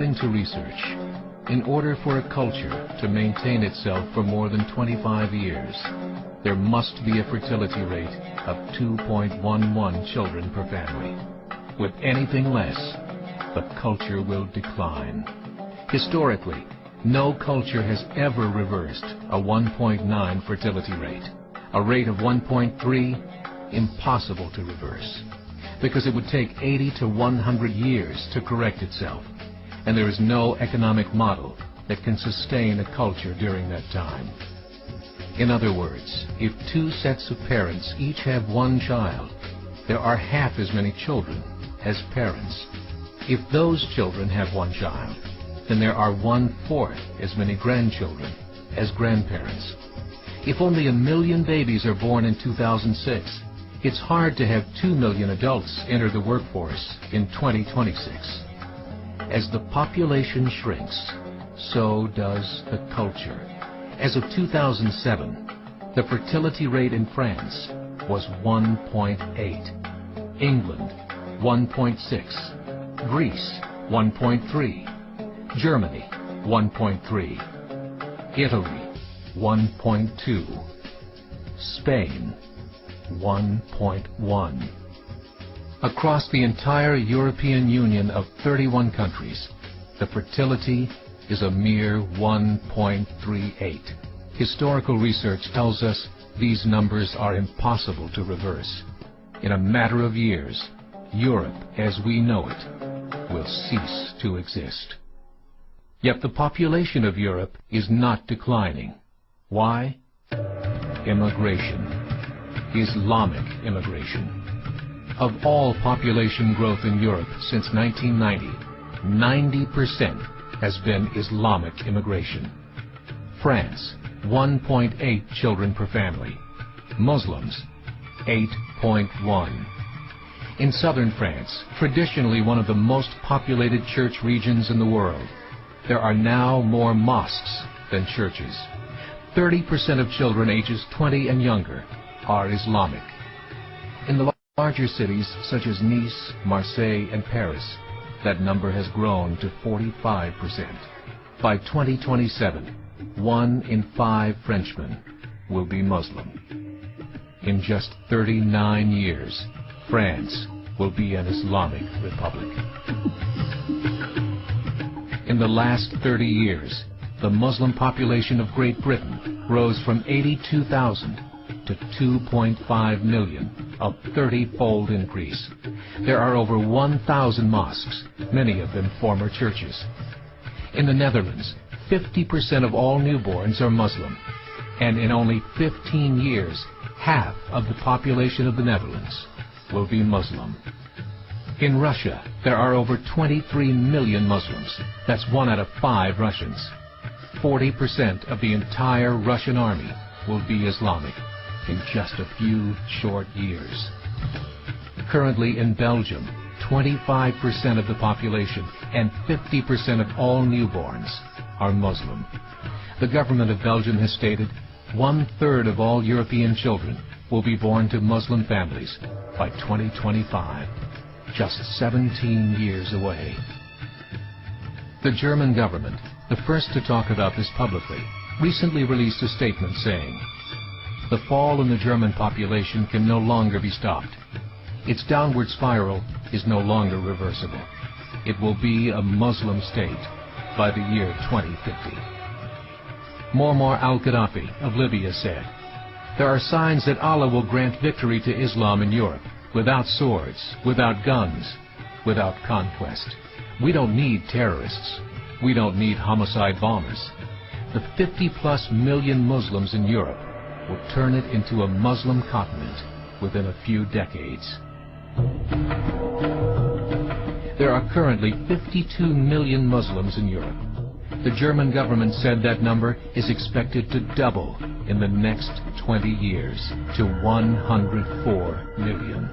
According to research, in order for a culture to maintain itself for more than 25 years, there must be a fertility rate of 2.11 children per family. With anything less, the culture will decline. Historically, no culture has ever reversed a 1.9 fertility rate. A rate of 1.3, impossible to reverse, because it would take 80 to 100 years to correct itself, and there is no economic model that can sustain a culture during that time. In other words, if two sets of parents each have one child, there are half as many children as parents. If those children have one child, then there are 1/4 as many grandchildren as grandparents. If only 1 million babies are born in 2006, it's hard to have 2 million adults enter the workforce in 2026. As the population shrinks, so does the culture. As of 2007, the fertility rate in France was 1.8, England 1.6, Greece 1.3, Germany 1.3, Italy 1.2, Spain 1.1. Across the entire European Union of 31 countries, the fertility is a mere 1.38. Historical research tells us these numbers are impossible to reverse. In a matter of years, Europe as we know it will cease to exist. Yet the population of Europe is not declining. Why? Immigration. Islamic immigration. Of all population growth in Europe since 1990, 90% has been Islamic immigration. France, 1.8 children per family. Muslims, 8.1. In southern France, traditionally one of the most populated church regions in the world, there are now more mosques than churches. 30% of children ages 20 and younger are Islamic. In the larger cities such as Nice, Marseille, and Paris, that number has grown to 45%. By 2027, 1 in 5 Frenchmen will be Muslim. In just 39 years, France will be an Islamic republic. In the last 30 years, the Muslim population of Great Britain rose from 82,000 to 2.5 million, a 30-fold increase. There are over 1,000 mosques, many of them former churches. In the Netherlands, 50% of all newborns are Muslim, and in only 15 years, half of the population of the Netherlands will be Muslim. In Russia, there are over 23 million Muslims. That's 1 out of 5 Russians. 40% of the entire Russian army will be Islamic in just a few short years. Currently in Belgium, 25% of the population and 50% of all newborns are Muslim. The government of Belgium has stated 1/3 of all European children will be born to Muslim families by 2025, just 17 years away. The German government, the first to talk about this publicly, recently released a statement saying, "The fall in the German population can no longer be stopped. Its downward spiral is no longer reversible. It will be a Muslim state by the year 2050. Muammar al-Gaddafi of Libya said, "There are signs that Allah will grant victory to Islam in Europe, without swords, without guns, without conquest. We don't need terrorists. We don't need homicide bombers. The 50+ million Muslims in Europe will turn it into a Muslim continent within a few decades." There are currently 52 million Muslims in Europe. The German government said that number is expected to double in the next 20 years to 104 million.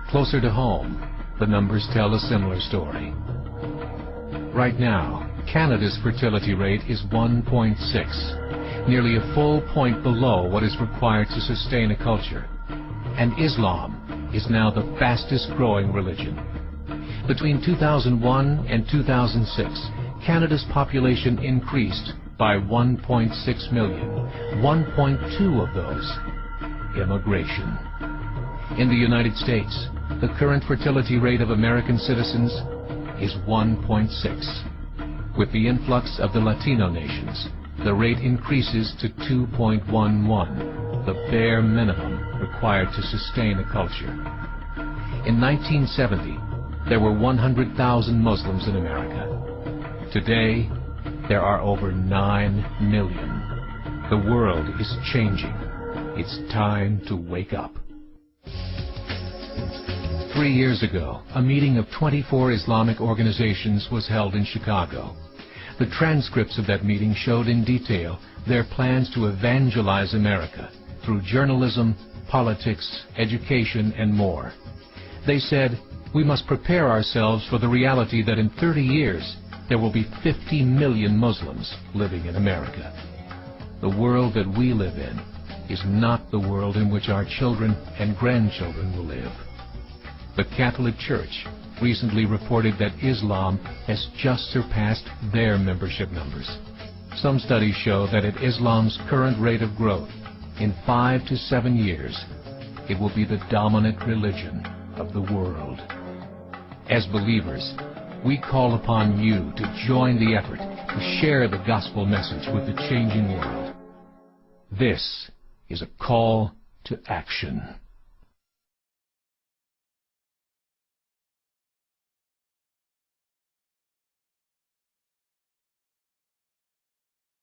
Closer to home, the numbers tell a similar story. Right now, Canada's fertility rate is 1.6, nearly a full point below what is required to sustain a culture. And Islam is now the fastest growing religion. Between 2001 and 2006, Canada's population increased by 1.6 million, 1.2 of those immigration. In the United States, the current fertility rate of American citizens is 1.6. With the influx of the Latino nations, the rate increases to 2.11, the bare minimum required to sustain a culture. In 1970, there were 100,000 Muslims in America. Today, there are over 9 million. The world is changing. It's time to wake up. 3 years ago, a meeting of 24 Islamic organizations was held in Chicago. The transcripts of that meeting showed in detail their plans to evangelize America through journalism, politics, education, and more. They said, we must prepare ourselves for the reality that in 30 years, there will be 50 million Muslims living in America. The world that we live in is not the world in which our children and grandchildren will live. The Catholic Church recently reported that Islam has just surpassed their membership numbers. Some studies show that at Islam's current rate of growth, in 5 to 7 years, it will be the dominant religion of the world. As believers, we call upon you to join the effort to share the gospel message with the changing world. This is a call to action.